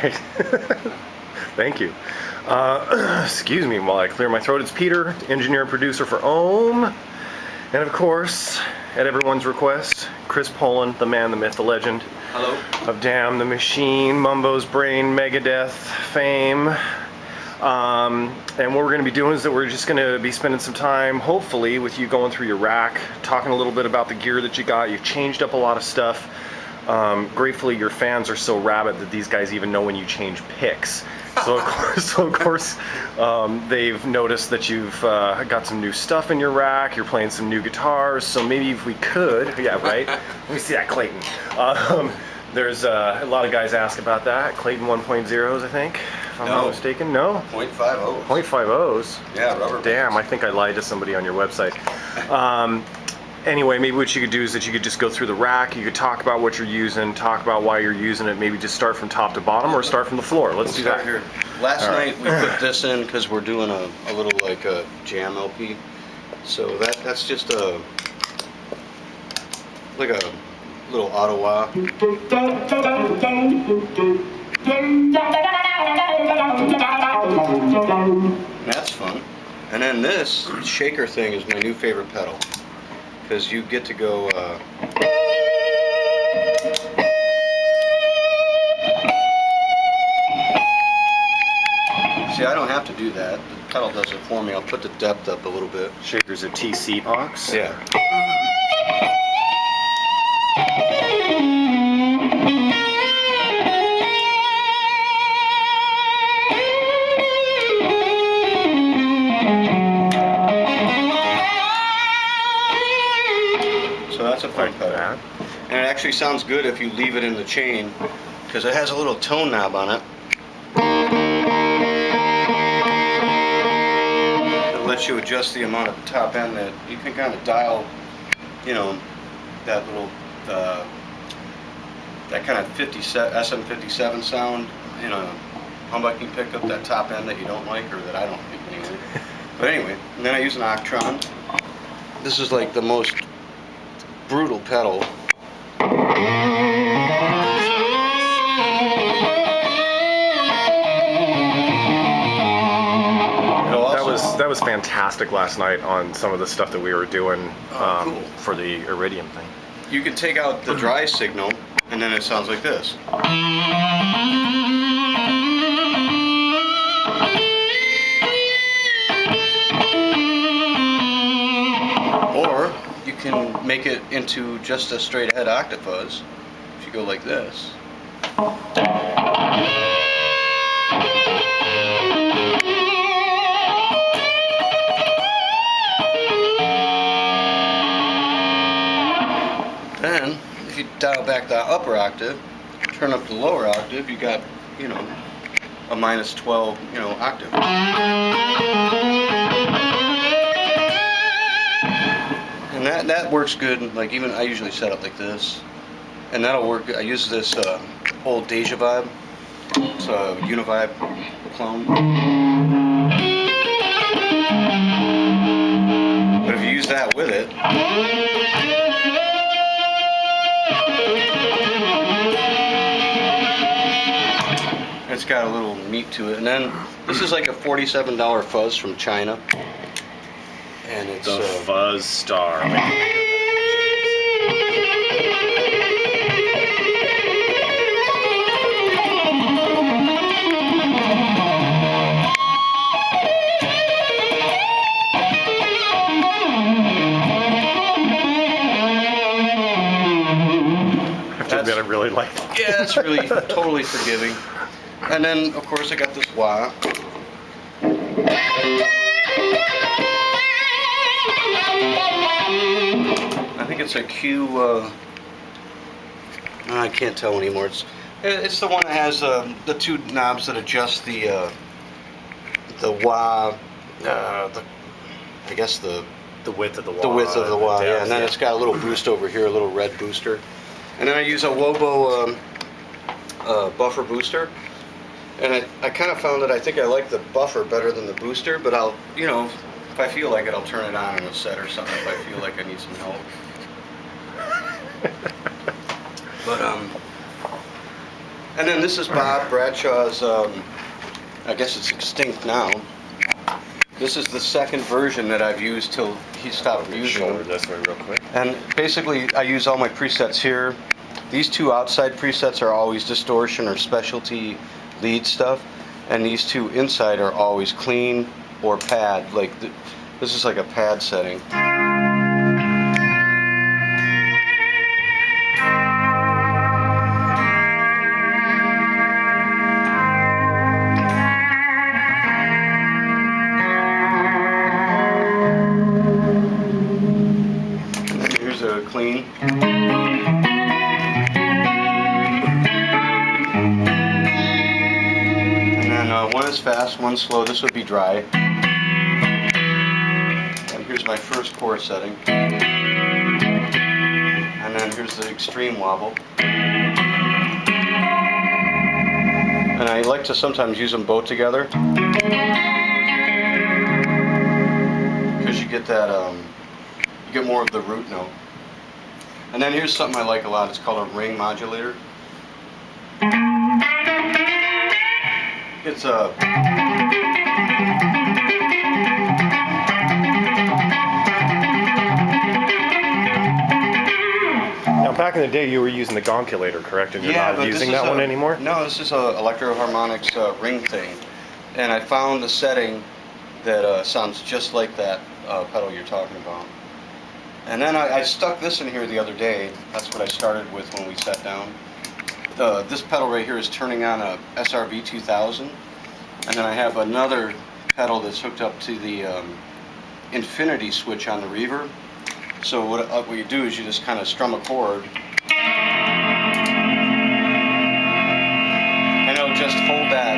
right. Thank you. Excuse me while I clear my throat. It's Peter, engineer and producer for Ohm. And of course, at everyone's request, Chris Poland, the man, the myth, the legend. Hello. Of Damn the Machine, Mumbo's Brain, Megadeth fame. And what we're going to be doing is that we're just going to be spending some time, hopefully, with you going through your rack, talking a little bit about the gear that you got. You've changed up a lot of stuff. Gratefully, your fans are so rabid that these guys even know when you change picks. So of course, they've noticed that you've got some new stuff in your rack. You're playing some new guitars. So maybe if we could, yeah, right. Let me see that, Clayton. There's a lot of guys ask about that. Clayton 1.0s, I think, if I'm not mistaken. No? 0.50s. 0.50s? Yeah, rubber Damn, bands. I think I lied to somebody on your website. Anyway, maybe what you could do is that you could just go through the rack, you could talk about what you're using, talk about why you're using it, maybe just start from top to bottom or start from the floor. Let's do that. Here. Last night we put this in because we're doing a little like a jam LP. So that's just like a little auto wah. That's fun. And then this shaker thing is my new favorite pedal. Because you get to go see, I don't have to do that. The pedal does it for me. I'll put the depth up a little bit. Shaker's a TC box. Yeah. So that's a fun pedal. And it actually sounds good if you leave it in the chain because it has a little tone knob on it. It lets you adjust the amount of top end that you can kind of dial, you know, that little, that kind of SM57 sound, you know, humbucking pickup, that top end that you don't like or that I don't like anyway. But anyway, and then I use an Octron. This is like the most brutal pedal. That was fantastic last night on some of the stuff that we were doing cool. For the Iridium thing. You can take out the dry signal and then it sounds like this. Or you can make it into just a straight ahead octafuzz if you go like this. Then, if you dial back the upper octave, turn up the lower octave, you got, you know, a -12, you know, octave. And that works good. Like even I usually set up like this, and that'll work. I use this old Deja Vibe. It's a Univibe clone. But if you use that with it. It's got a little meat to it, and then this is like a $47 fuzz from China, and it's the Fuzz Star. That I really like. Yeah, it's really totally forgiving. And then, of course, I got this wah. I think it's a Q. I can't tell anymore. It's the one that has the two knobs that adjust the wah. I guess the width of the wah. The width of the wah. Yeah, and then it's got a little boost over here, a little red booster. And then I use a Wobo buffer booster. And I kind of found that I think I like the buffer better than the booster, but I'll, you know, if I feel like it, I'll turn it on in a set or something if I feel like I need some help. But And then this is Bob Bradshaw's, I guess it's extinct now. This is the second version that I've used till he stopped using them. This way real quick. And basically, I use all my presets here. These two outside presets are always distortion or specialty lead stuff, and these two inside are always clean or pad. Like this is like a pad setting. Here's a clean. One is fast, one slow. This would be dry. And here's my first chorus setting. And then here's the extreme wobble. And I like to sometimes use them both together, because you get that, you get more of the root note. And then here's something I like a lot. It's called a ring modulator. It's a Now, back in the day, you were using the gonculator, correct? And you're not using that one anymore? No, this is a Electro-Harmonix ring thing, and I found a setting that sounds just like that pedal you're talking about. And then I stuck this in here the other day. That's what I started with when we sat down. This pedal right here is turning on a SRV 2000, and then I have another pedal that's hooked up to the infinity switch on the reverb. So what you do is you just kind of strum a chord, and it'll just hold that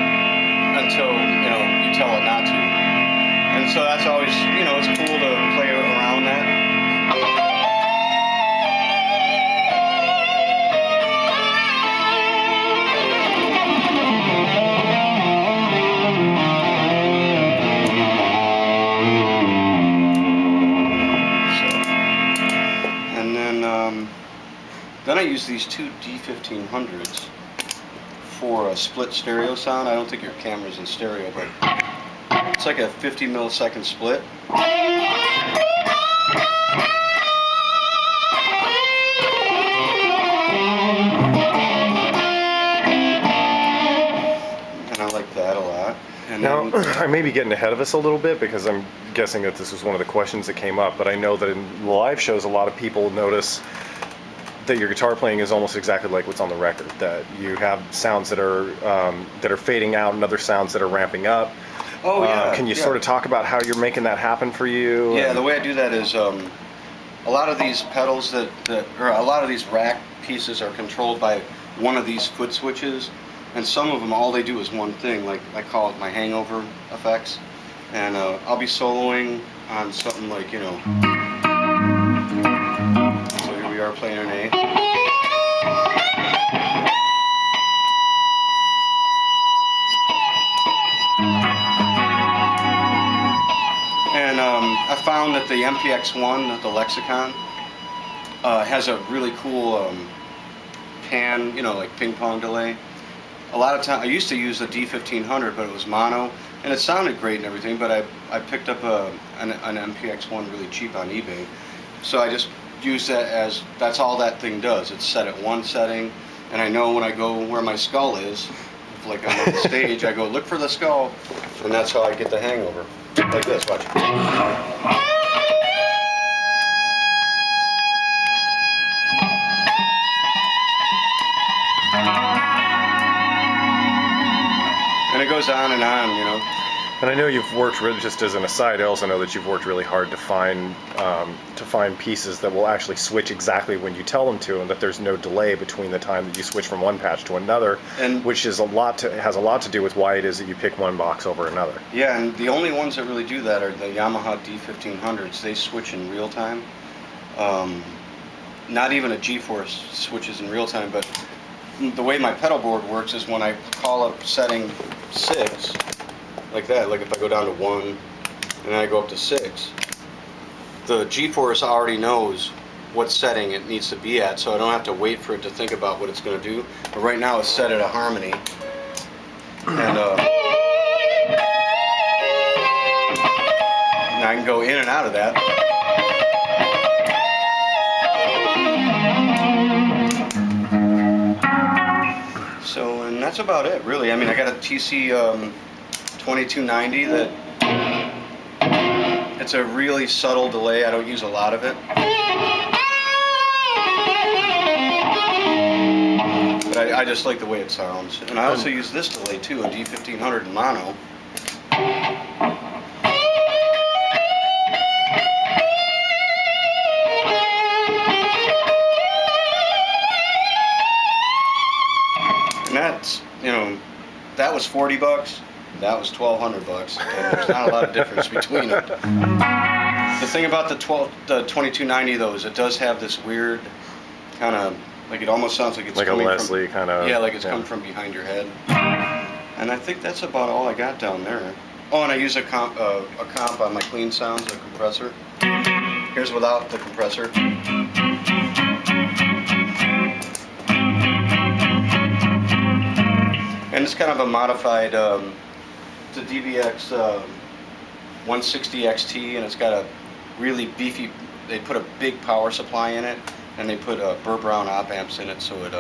until you tell it not to. And so that's always it's cool to play around that. Then I use these two D1500s for a split stereo sound. I don't think your camera's in stereo, but it's like a 50 millisecond split. And I like that a lot. And now, I may be getting ahead of us a little bit because I'm guessing that this was one of the questions that came up, but I know that in live shows a lot of people notice that your guitar playing is almost exactly like what's on the record, that you have sounds that are fading out and other sounds that are ramping up. Oh yeah. Can you sort of talk about how you're making that happen for you? Yeah, the way I do that is a lot of these pedals or a lot of these rack pieces are controlled by one of these foot switches, and some of them all they do is one thing. Like I call it my hangover effects, and I'll be soloing on something like we are playing an A. And I found that the MPX1, the Lexicon, has a really cool pan, like ping pong delay. A lot of time, I used to use the D1500, but it was mono, and it sounded great and everything, but I picked up an MPX1 really cheap on eBay. So I just use that as, that's all that thing does. It's set at one setting, and I know when I go where my skull is, like I'm on the stage, I go look for the skull, and that's how I get the hangover. Like this, watch. And it goes on and on, And I know you've worked really, just as an aside, I also know that you've worked really hard to find pieces that will actually switch exactly when you tell them to, and that there's no delay between the time that you switch from one patch to another, and which is has a lot to do with why it is that you pick one box over another. Yeah, and the only ones that really do that are the Yamaha D1500s. They switch in real time. Not even a G-Force switches in real time, but the way my pedal board works is when I call up setting 6, like that, like if I go down to 1 and then I go up to 6, the G-Force already knows what setting it needs to be at, so I don't have to wait for it to think about what it's going to do. But right now it's set at a harmony, and now I can go in and out of that. So, and that's about it, really. I mean, I got a TC 2290 that it's a really subtle delay. I don't use a lot of it. But I just like the way it sounds. And I also use this delay too, a D1500 in mono. And that's, you know, that was 40 bucks, that was 1,200 bucks, and there's not a lot of difference between them. The thing about the 2290 though is it does have this weird kind of, like it almost sounds like it's like coming a Leslie kind of. Yeah, like it's coming from behind your head. And I think that's about all I got down there. Oh, and I use a comp on my clean sounds, a compressor. Here's without the compressor. And it's kind of a modified, it's a DBX 160 XT, and it's got a really beefy, they put a big power supply in it, and they put Burr Brown op amps in it, so it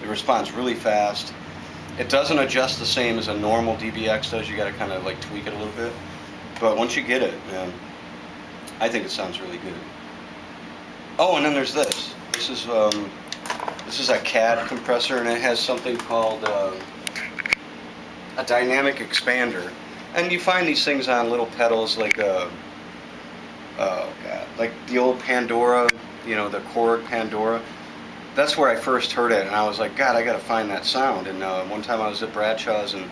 responds really fast. It doesn't adjust the same as a normal DBX does. You got to kind of like tweak it a little bit, but once you get it, I think it sounds really good. Oh, and then there's this. This is a CAD compressor, and it has something called a dynamic expander. And you find these things on little pedals like oh god, like the old Pandora, you know, the Korg Pandora. That's where I first heard it, and I was like, God, I gotta find that sound. And one time I was at Bradshaw's, and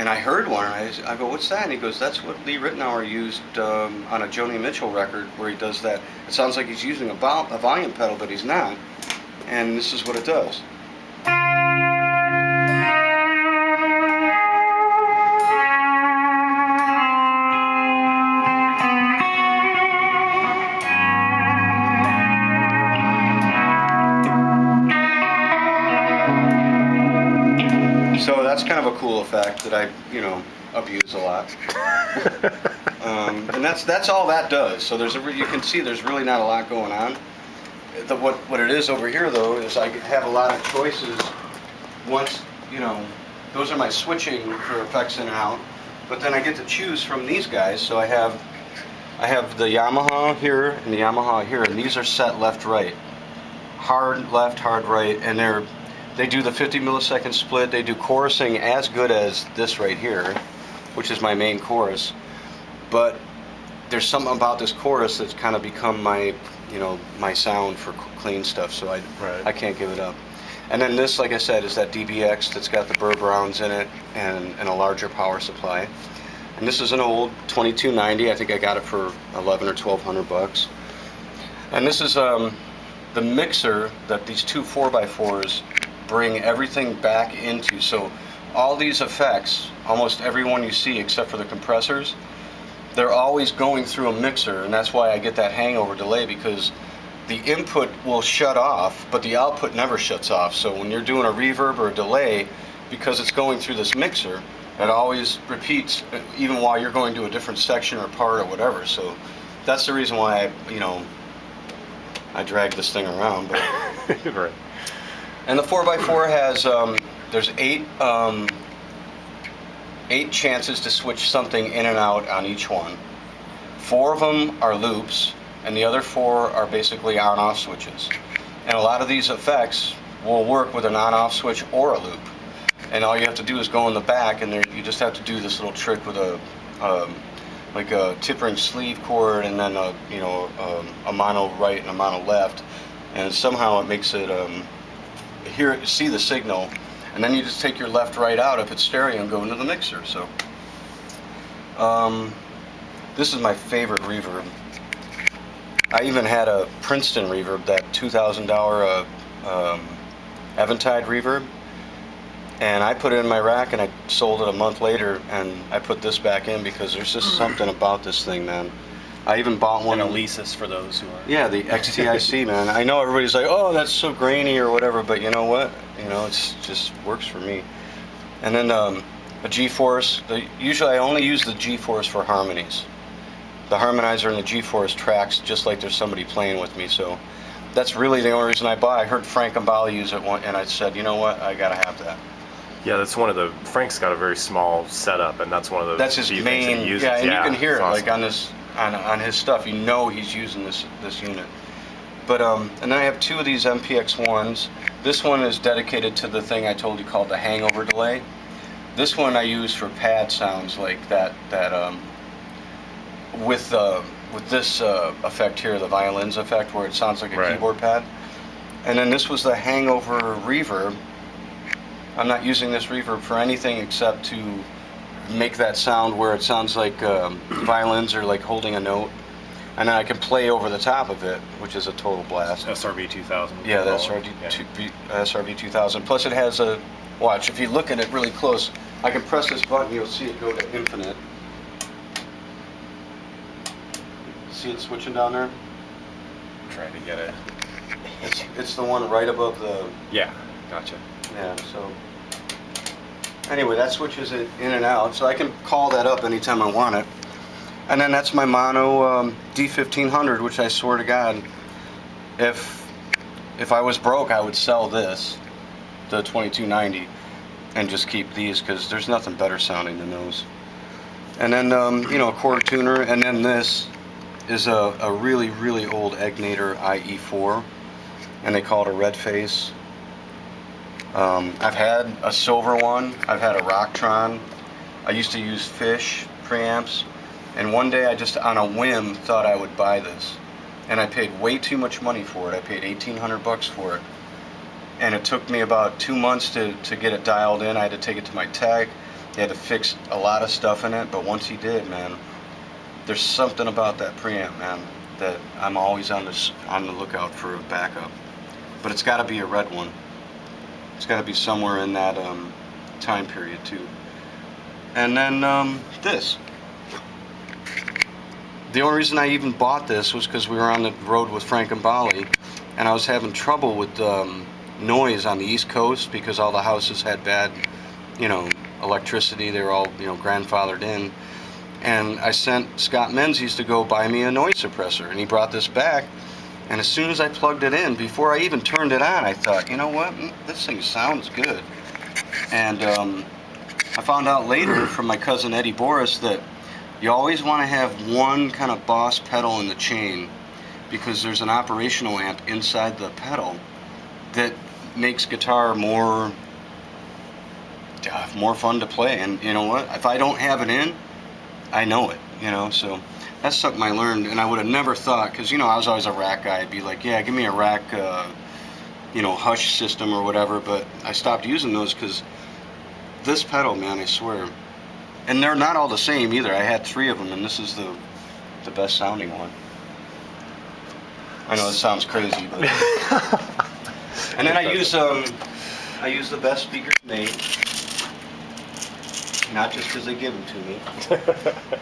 I heard one, and I go, what's that? And he goes, that's what Lee Ritenour used on a Joni Mitchell record, where he does that. It sounds like he's using a volume pedal, but he's not. And this is what it does. So that's kind of a cool effect that I, you know, abuse a lot. And that's all that does. So you can see there's really not a lot going on. What it is over here though is I have a lot of choices. Once, you know, those are my switching for effects in and out. But then I get to choose from these guys. So I have the Yamaha here and the Yamaha here, and these are set left right, hard left, hard right, and they do the 50 millisecond split. They do chorusing as good as this right here, which is my main chorus. But there's something about this chorus that's kind of become my, you know, my sound for clean stuff. So I can't give it up. And then this, like I said, is that DBX that's got the Burr Browns in it and a larger power supply. And this is an old 2290. I think I got it for 11 or 1,200 bucks. And this is the mixer that these two 4x4s bring everything back into. So all these effects, almost every one you see except for the compressors, they're always going through a mixer, and that's why I get that hangover delay, because the input will shut off, but the output never shuts off. So when you're doing a reverb or a delay, because it's going through this mixer, it always repeats, even while you're going to a different section or part or whatever. So that's the reason why I drag this thing around. But Right. And the 4x4 has there's eight chances to switch something in and out on each one. 4 of them are loops, and the other 4 are basically on-off switches. And a lot of these effects will work with an on-off switch or a loop. And all you have to do is go in the back, and you just have to do this little trick with a tipper sleeve chord, and then a mono right and a mono left, and somehow it makes it see the signal, and then you just take your left right out if it's stereo and go into the mixer. So this is my favorite reverb. I even had a Princeton reverb, that $2,000 Eventide reverb, and I put it in my rack, and I sold it a month later, and I put this back in because there's just something about this thing, man. I even bought one. And Alesis for those who are. Yeah, the XTIC, man. I know everybody's like, oh, that's so grainy or whatever, but you know what? You know, it's just works for me. And then a G-Force. Usually I only use the G-Force for harmonies. The harmonizer and the G-Force tracks just like there's somebody playing with me, so that's really the only reason I bought. I heard Frank and Bali use it one, and I said, you know what, I gotta have that. Yeah, that's one of the. Frank's got a very small setup, and that's one of the. That's his few main. things that he uses. Yeah, and you can hear it awesome. like on this on his stuff. You know he's using this unit. But and then I have two of these MPX1s. This one is dedicated to the thing I told you called the hangover delay. This one I use for pad sounds like that. With this effect here, the violins effect, where it sounds like a keyboard pad. And then this was the hangover reverb. I'm not using this reverb for anything except to make that sound where it sounds like violins are like holding a note. And then I can play over the top of it, which is a total blast. SRV 2000. Yeah, the SRV 2000. Plus it has a, watch, if you look at it really close, I can press this button, you'll see it go to infinite. See it switching down there? I'm trying to get it. It's the one right above the... Yeah, gotcha. Yeah, so... Anyway, that switches it in and out, so I can call that up anytime I want it. And then that's my mono D1500, which I swear to God, if I was broke, I would sell this, the 2290, and just keep these, because there's nothing better sounding than those. And then, you know, a quarter tuner, and then this is a really, really old Egnator IE4, and they call it a red face. I've had a silver one, I've had a Rocktron, I used to use Fish preamps, and one day I just on a whim thought I would buy this, and I paid way too much money for it. I paid 1,800 bucks for it, and it took me about 2 months to get it dialed in. I had to take it to my tech, they had to fix a lot of stuff in it, but once he did, man, there's something about that preamp, man, that I'm always on the lookout for a backup. But it's got to be a red one. It's got to be somewhere in that time period too. And then this. The only reason I even bought this was because we were on the road with Frank and Bali, and I was having trouble with noise on the East Coast because all the houses had bad, you know, electricity. They were all, you know, grandfathered in. And I sent Scott Menzies to go buy me a noise suppressor, and he brought this back, and as soon as I plugged it in, before I even turned it on, I thought, you know what, this thing sounds good. And I found out later from my cousin Eddie Boris that you always want to have one kind of boss pedal in the chain, because there's an operational amp inside the pedal that makes guitar more fun to play. And you know what, if I don't have it in, I know it, you know, so that's something I learned, and I would have never thought, because, you know, I was always a rack guy. I'd be like, yeah, give me a rack, you know, hush system or whatever, but I stopped using those because this pedal, man, I swear, and they're not all the same either. I had 3 of them, and this is the best sounding one. I know it sounds crazy, but... And then I use the best speakers made. Not just because they give them to me.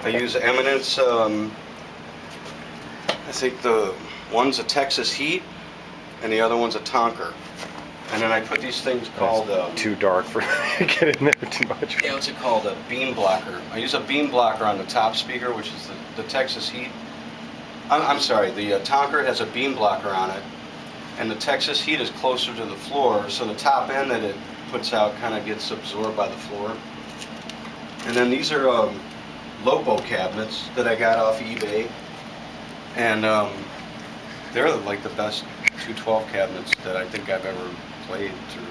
I use Eminence, I think the one's a Texas Heat, and the other one's a Tonker. And then I put these things called... too dark for get in there too much. Yeah, what's it called? A beam blocker. I use a beam blocker on the top speaker, which is the Texas Heat. I'm sorry, the Tonker has a beam blocker on it, and the Texas Heat is closer to the floor, so the top end that it puts out kind of gets absorbed by the floor. And then these are Lopo cabinets that I got off eBay, and they're like the best 212 cabinets that I think I've ever played through.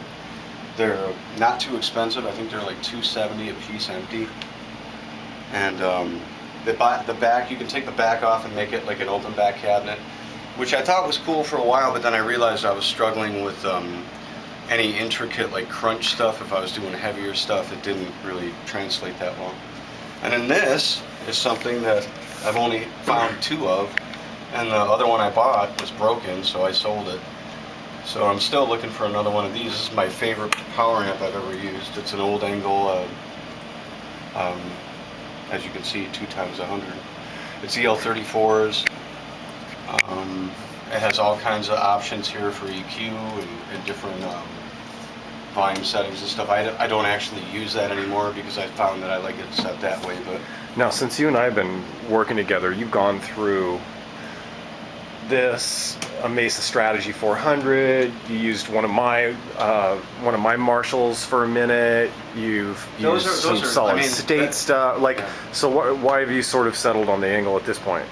They're not too expensive. I think they're like $270 a piece empty. And the back, you can take the back off and make it like an open back cabinet, which I thought was cool for a while, but then I realized I was struggling with any intricate like crunch stuff. If I was doing heavier stuff, it didn't really translate that well. And then this is something that I've only found 2 of, and the other one I bought was broken, so I sold it. So I'm still looking for another one of these. This is my favorite power amp I've ever used. It's an old angle, as you can see, 2x100. It's EL34s. It has all kinds of options here for EQ and different volume settings and stuff. I don't actually use that anymore because I found that I like it set that way. But now, since you and I have been working together, you've gone through this a Mesa Strategy 400. You used one of my Marshalls for a minute. You've used some solid state stuff. Like, yeah. So why have you sort of settled on the angle at this point?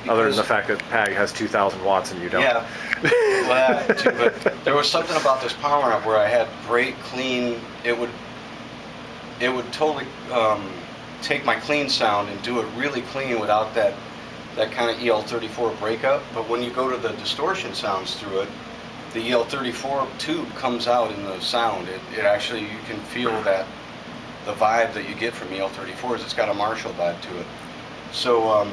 Because, other than the fact that PAG has 2,000 watts and you don't. Yeah, well, that too, but there was something about this power amp where I had great clean. It would totally take my clean sound and do it really clean without that kind of EL34 breakup. But when you go to the distortion sounds through it, the EL34 tube comes out in the sound. It actually, you can feel that the vibe that you get from EL34s. It's got a Marshall vibe to it. So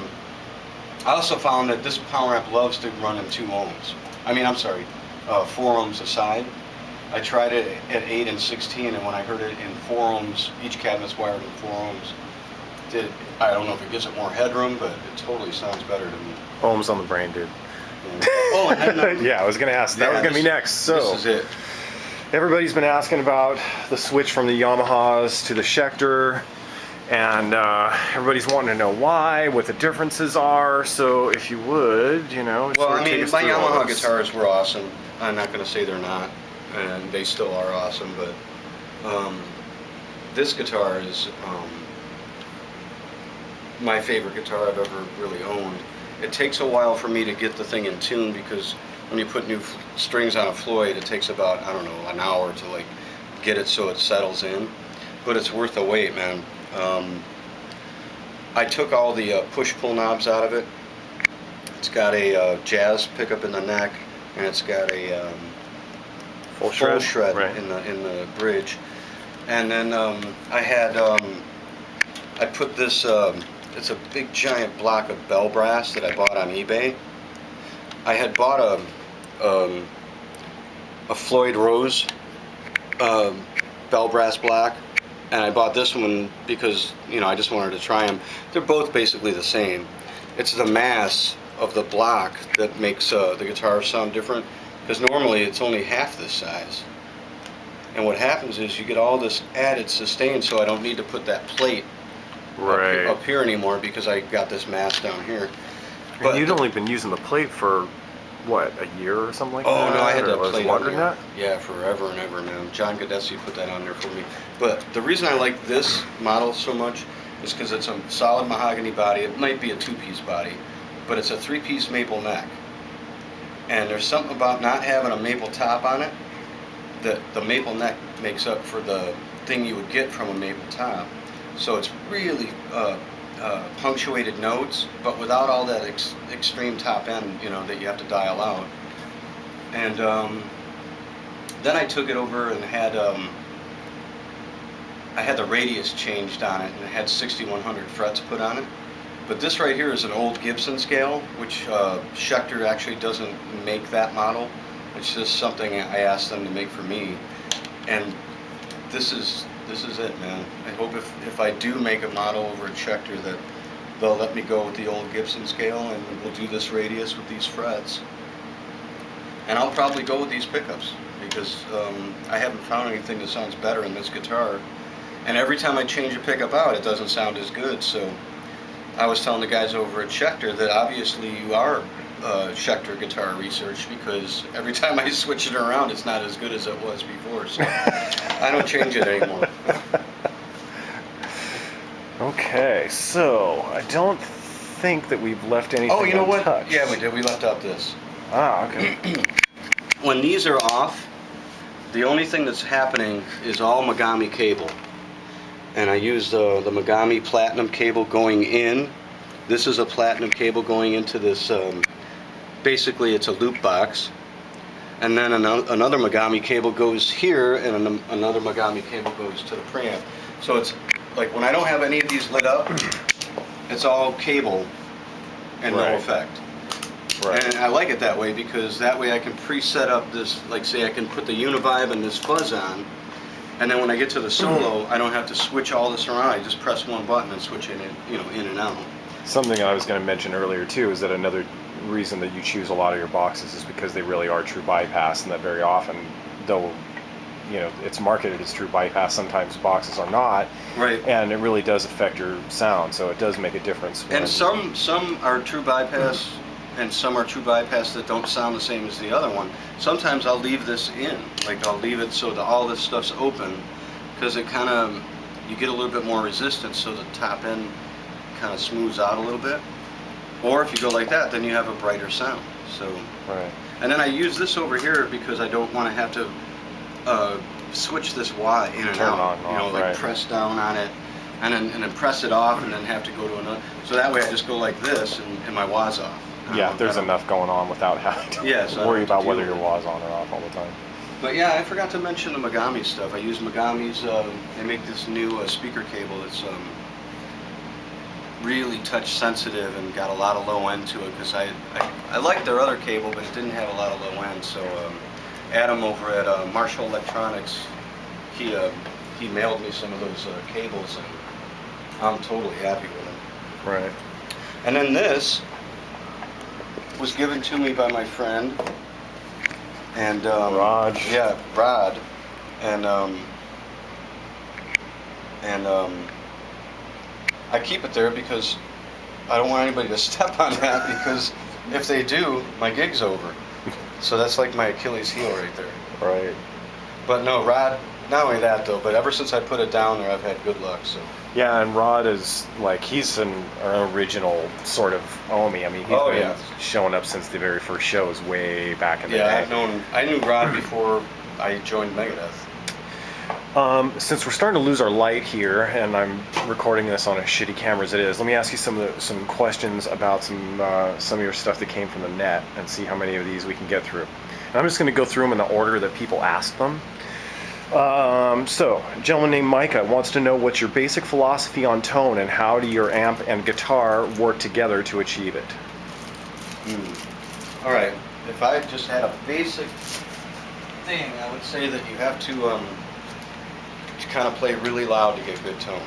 I also found that this power amp loves to run in 2 ohms. I mean, I'm sorry, 4 ohms aside. I tried it at 8 and 16, and when I heard it in 4 ohms, each cabinet's wired in 4 ohms. I don't know if it gives it more headroom, but it totally sounds better to me. Ohms on the brain, dude. Yeah. Oh, and yeah, I was going to ask. That was going to be next. So this is it. Everybody's been asking about the switch from the Yamahas to the Schecter. And everybody's wanting to know why, what the differences are. So if you would, you know, well, I mean, my Yamaha guitars were awesome. I'm not going to say they're not, and they still are awesome. But this guitar is my favorite guitar I've ever really owned. It takes a while for me to get the thing in tune because when you put new strings on a Floyd, it takes about, I don't know, an hour to like get it so it settles in. But it's worth the wait, man. I took all the push-pull knobs out of it. It's got a jazz pickup in the neck, and it's got a full shred right in the bridge. And then I put this. It's a big giant block of bell brass that I bought on eBay. I had bought a Floyd Rose bell brass block. And I bought this one because, you know, I just wanted to try them. They're both basically the same. It's the mass of the block that makes the guitar sound different, because normally it's only half this size. And what happens is you get all this added sustain, so I don't need to put that plate up here anymore because I got this mass down here. But you'd only been using the plate for what, a year or something like that? Oh no, I had that plate on there. That? Yeah, forever and ever, man. John Gadesi put that on there for me. But the reason I like this model so much is because it's a solid mahogany body. It might be a 2-piece body, but it's a 3-piece maple neck. And there's something about not having a maple top on it that the maple neck makes up for the thing you would get from a maple top. So it's really punctuated notes, but without all that extreme top end, you know, that you have to dial out. And then I took it over and had I had the radius changed on it, and it had 6100 frets put on it. But this right here is an old Gibson scale, which Schecter actually doesn't make that model. It's just something I asked them to make for me, and this is it, man. I hope if I do make a model over at Schecter that they'll let me go with the old Gibson scale, and we'll do this radius with these frets. And I'll probably go with these pickups because I haven't found anything that sounds better in this guitar. And every time I change a pickup out, it doesn't sound as good. So I was telling the guys over at Schecter that obviously you are Schecter guitar research, because every time I switch it around, it's not as good as it was before. So I don't change it anymore. Okay, so I don't think that we've left anything untouched. Oh, you know what? Untouched. Yeah, we did. We left out this. Ah, okay. When these are off, the only thing that's happening is all Megami cable. And I use the Megami platinum cable going in. This is a platinum cable going into this, basically it's a loop box. And then another Megami cable goes here, and another Megami cable goes to the preamp. So it's like when I don't have any of these lit up, it's all cable and no effect. Right. And I like it that way because that way I can preset up this, like say I can put the Univibe and this fuzz on, and then when I get to the solo, I don't have to switch all this around. I just press one button and switch it in, you know, in and out. Something I was going to mention earlier too is that another reason that you choose a lot of your boxes is because they really are true bypass, and that very often, though it's marketed as true bypass, sometimes boxes are not, Right. and it really does affect your sound, so it does make a difference. And some are true bypass, and some are true bypass that don't sound the same as the other one. Sometimes I'll leave this in, like I'll leave it so that all this stuff's open, because it kind of, you get a little bit more resistance, so the top end kind of smooths out a little bit. Or if you go like that, then you have a brighter sound. So, Right. And then I use this over here because I don't want to have to switch this Y in and Turn out. on and off, Like right. press down on it, and then press it off, and then have to go to another. So that way I just go like this, and my Y's off. Yeah, there's enough going on without having to Yeah, so I don't worry have to about deal whether with your it. wah's on or off all the time. But yeah, I forgot to mention the Megami stuff. I use Megami's. They make this new speaker cable that's really touch sensitive and got a lot of low end to it, because I liked their other cable, but it didn't have a lot of low end. So Adam over at Marshall Electronics, he mailed me some of those cables, and I'm totally happy with them. Right. And then this was given to me by my friend, and Raj. Yeah, Rod, and I keep it there because I don't want anybody to step on that, because if they do, my gig's over. So that's like my Achilles heel right there. Right. But no, Rod, not only that though, but ever since I put it down there, I've had good luck. So. Yeah, and Rod is like, he's an original sort of Omi. I mean, he's been showing up since the very first shows way back in the day. Yeah, I knew Rod before I joined Megadeth. Since we're starting to lose our light here, and I'm recording this on a shitty camera as it is, let me ask you some questions about some of your stuff that came from the net, and see how many of these we can get through. And I'm just going to go through them in the order that people asked them. So, a gentleman named Micah wants to know what's your basic philosophy on tone, and how do your amp and guitar work together to achieve it? All right, if I just had a basic thing, I would say that you have to kind of play really loud to get good tone.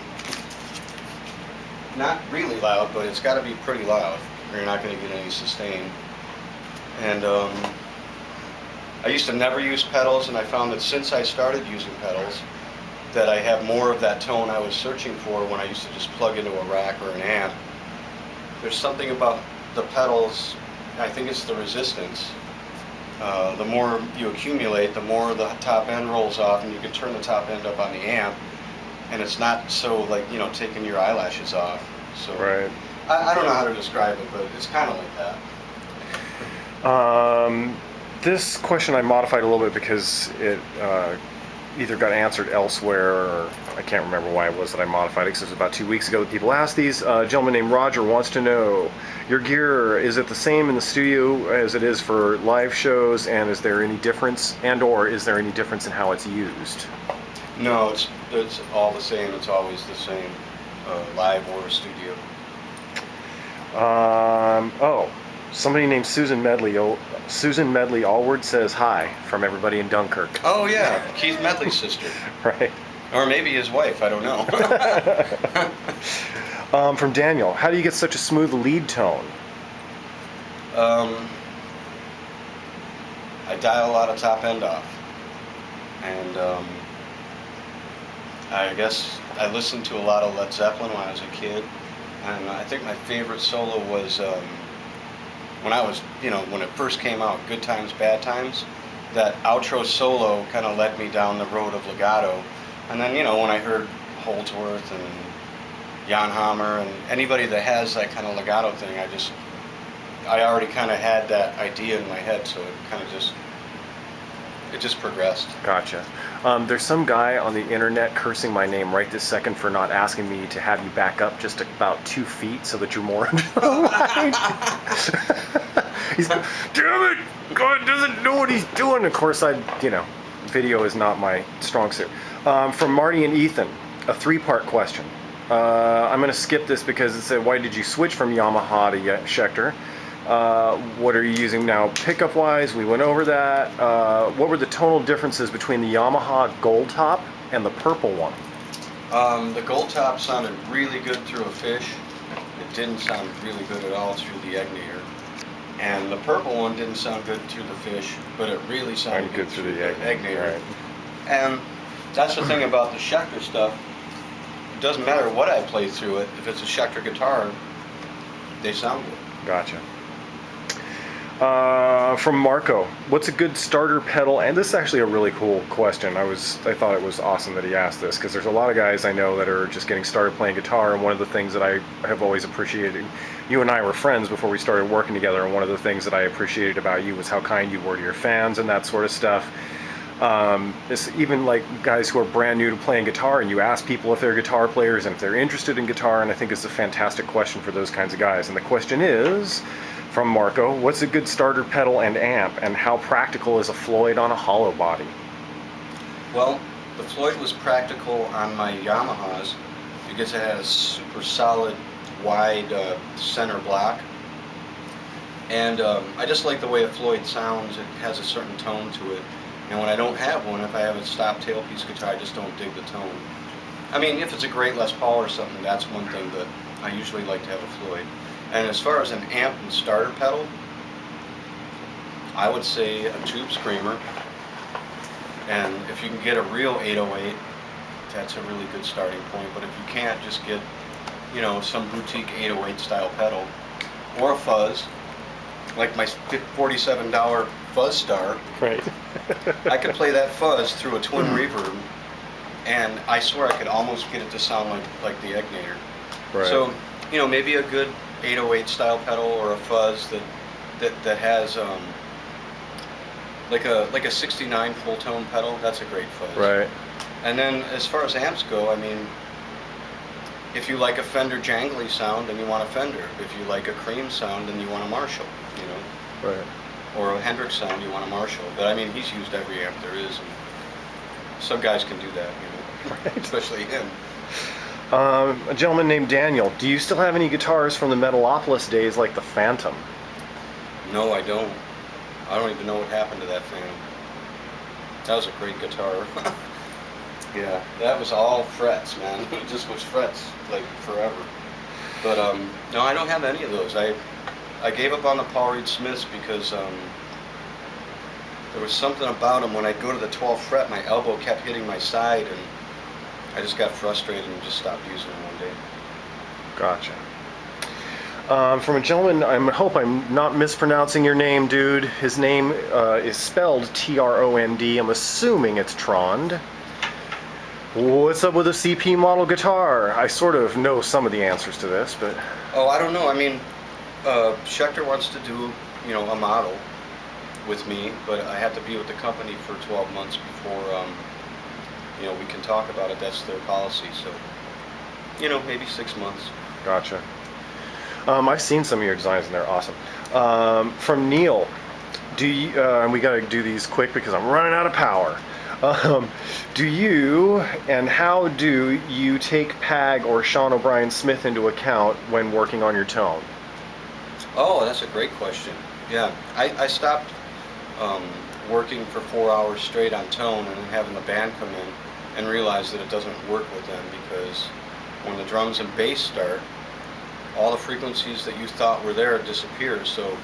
Not really loud, but it's got to be pretty loud, or you're not going to get any sustain. And I used to never use pedals, and I found that since I started using pedals, that I have more of that tone I was searching for when I used to just plug into a rack or an amp. There's something about the pedals, I think it's the resistance. The more you accumulate, the more the top end rolls off, and you can turn the top end up on the amp, and it's not so like, taking your eyelashes off. So Right. I don't know how to describe it, but it's kind of like that. This question I modified a little bit because it either got answered elsewhere, or I can't remember why it was that I modified it, because it was about 2 weeks ago that people asked these. A gentleman named Roger wants to know, your gear, is it the same in the studio as it is for live shows, and is there any difference, or is there any difference in how it's used? No, it's all the same. It's always the same, live or studio. Somebody named Susan Medley Allward says hi from everybody in Dunkirk. Oh yeah, Keith Medley's sister. Right. Or maybe his wife, I don't know. From Daniel, how do you get such a smooth lead tone? I dial a lot of top end off. And I guess I listened to a lot of Led Zeppelin when I was a kid. And I think my favorite solo was when I was, when it first came out, Good Times, Bad Times. That outro solo kind of led me down the road of legato. And then, when I heard Holdsworth and Jan Hammer and anybody that has that kind of legato thing, I already kind of had that idea in my head, so it just progressed. Gotcha. There's some guy on the internet cursing my name right this second for not asking me to have you back up just about 2 feet so that you're more under the line. He's like, damn it! God doesn't know what he's doing. Of course, video is not my strong suit. From Marty and Ethan, a 3-part question. I'm going to skip this because it said, why did you switch from Yamaha to Schecter? What are you using now pickup wise? We went over that. What were the tonal differences between the Yamaha Gold Top and the purple one? The Gold Top sounded really good through a fish, It didn't sound really good at all through the egnator. And the purple one didn't sound good through the fish, but it really sounded good through the egnator. Right. And that's the thing about the Schecter stuff. It doesn't matter what I play through it. If it's a Schecter guitar, they sound good. Gotcha. From Marco, what's a good starter pedal? And this is actually a really cool question. I thought it was awesome that he asked this, because there's a lot of guys I know that are just getting started playing guitar, and one of the things that I have always appreciated, you and I were friends before we started working together, and one of the things that I appreciated about you was how kind you were to your fans and that sort of stuff. It's even like guys who are brand new to playing guitar, and you ask people if they're guitar players and if they're interested in guitar, and I think it's a fantastic question for those kinds of guys. And the question is, from Marco, what's a good starter pedal and amp, and how practical is a Floyd on a hollow body? Well, the Floyd was practical on my Yamahas because it had a super solid, wide center block. And I just like the way a Floyd sounds. It has a certain tone to it. And when I don't have one, if I have a stop tailpiece guitar, I just don't dig the tone. I mean, if it's a great Les Paul or something, that's one thing, but I usually like to have a Floyd. And as far as an amp and starter pedal, I would say a Tube Screamer. And if you can get a real 808, that's a really good starting point. But if you can't, just get, you know, some boutique 808 style pedal. Or a fuzz, like my $47 Fuzz Star. Right. I could play that fuzz through a twin reverb, and I swear I could almost get it to sound like the egnator. Right. So, you know, maybe a good 808 style pedal or a fuzz that has like a 69 full tone pedal. That's a great fuzz. Right. And then as far as amps go, I mean, if you like a Fender jangly sound, then you want a Fender. If you like a Cream sound, then you want a Marshall. You know. Right. Or a Hendrix sound, you want a Marshall. But I mean, he's used every amp there is, and some guys can do that, you know, Right. especially him. A gentleman named Daniel, do you still have any guitars from the Metalopolis days like the Phantom? No, I don't. I don't even know what happened to that thing. That was a great guitar. Yeah, that was all frets, man. It just was frets, like, forever. But, no, I don't have any of those. I gave up on the Paul Reed Smiths because there was something about them. When I'd go to the 12th fret, my elbow kept hitting my side, and I just got frustrated and just stopped using them one day. Gotcha. From a gentleman, I hope I'm not mispronouncing your name, dude. His name is spelled T-R-O-N-D. I'm assuming it's Trond. What's up with a CP model guitar? I sort of know some of the answers to this, but... Oh, I don't know. I mean, Schecter wants to do, you know, a model with me, but I have to be with the company for 12 months before, you know, we can talk about it. That's their policy. So, you know, maybe 6 months. Gotcha. I've seen some of your designs and they're awesome. From Neil, do you, and we gotta do these quick because I'm running out of power. Do you, and how do you take Pag or Sean O'Brien Smith into account when working on your tone? Oh, that's a great question. Yeah, I stopped working for 4 hours straight on tone and then having the band come in and realize that it doesn't work with them, because when the drums and bass start, all the frequencies that you thought were there disappear. So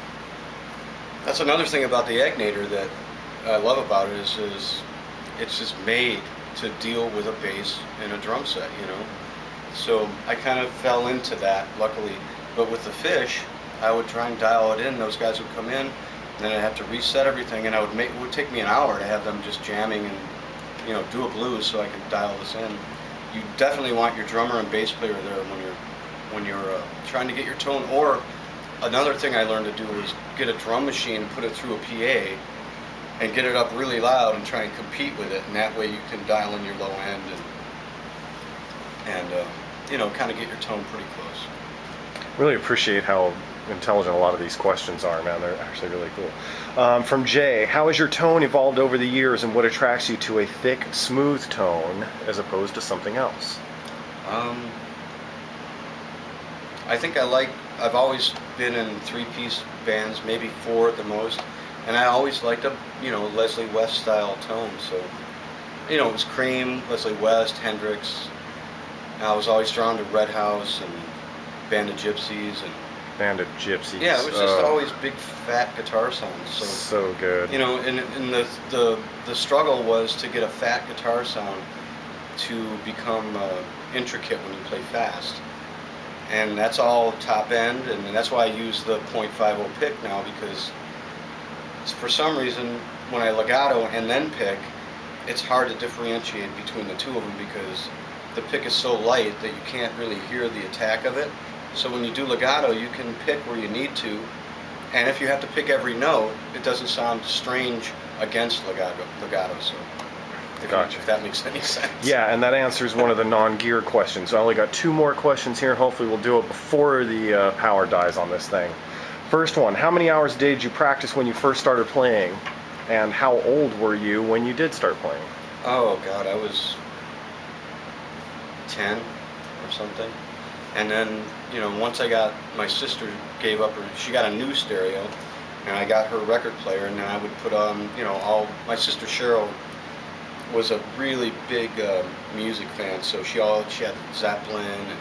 that's another thing about the egnator that I love about it is it's just made to deal with a bass and a drum set, you know. So I kind of fell into that, luckily. But with the Fish, I would try and dial it in. Those guys would come in, and then I'd have to reset everything, and it would take me an hour to have them just jamming and, you know, do a blues so I could dial this in. You definitely want your drummer and bass player there when you're trying to get your tone. Or another thing I learned to do is get a drum machine, put it through a PA, and get it up really loud and try and compete with it, and that way you can dial in your low end and you know, kind of get your tone pretty close. Really appreciate how intelligent a lot of these questions are, man. They're actually really cool. From Jay, how has your tone evolved over the years, and what attracts you to a thick, smooth tone as opposed to something else? I think I've always been in 3-piece bands, maybe 4 at the most, and I always liked a, you know, Leslie West style tone. So, you know, it was Cream, Leslie West, Hendrix. I was always drawn to Red House and Band of Gypsies and Band of Gypsies. yeah, it was just always big fat guitar sounds. So good. You know, and the struggle was to get a fat guitar sound to become intricate when you play fast. And that's all top end, and that's why I use the .50 pick now, because for some reason when I legato and then pick, it's hard to differentiate between the two of them because the pick is so light that you can't really hear the attack of it. So when you do legato, you can pick where you need to, and if you have to pick every note, it doesn't sound strange against legato. So if that makes any sense. Yeah, and that answers one of the non-gear questions. I only got 2 more questions here. Hopefully we'll do it before the power dies on this thing. First one, how many hours a day did you practice when you first started playing? And how old were you when you did start playing? Oh God, I was 10 or something. And then, you know, once my sister gave up she got a new stereo, and I got her record player, and then I would put on, you know, my sister Cheryl was a really big music fan, so she had Zeppelin and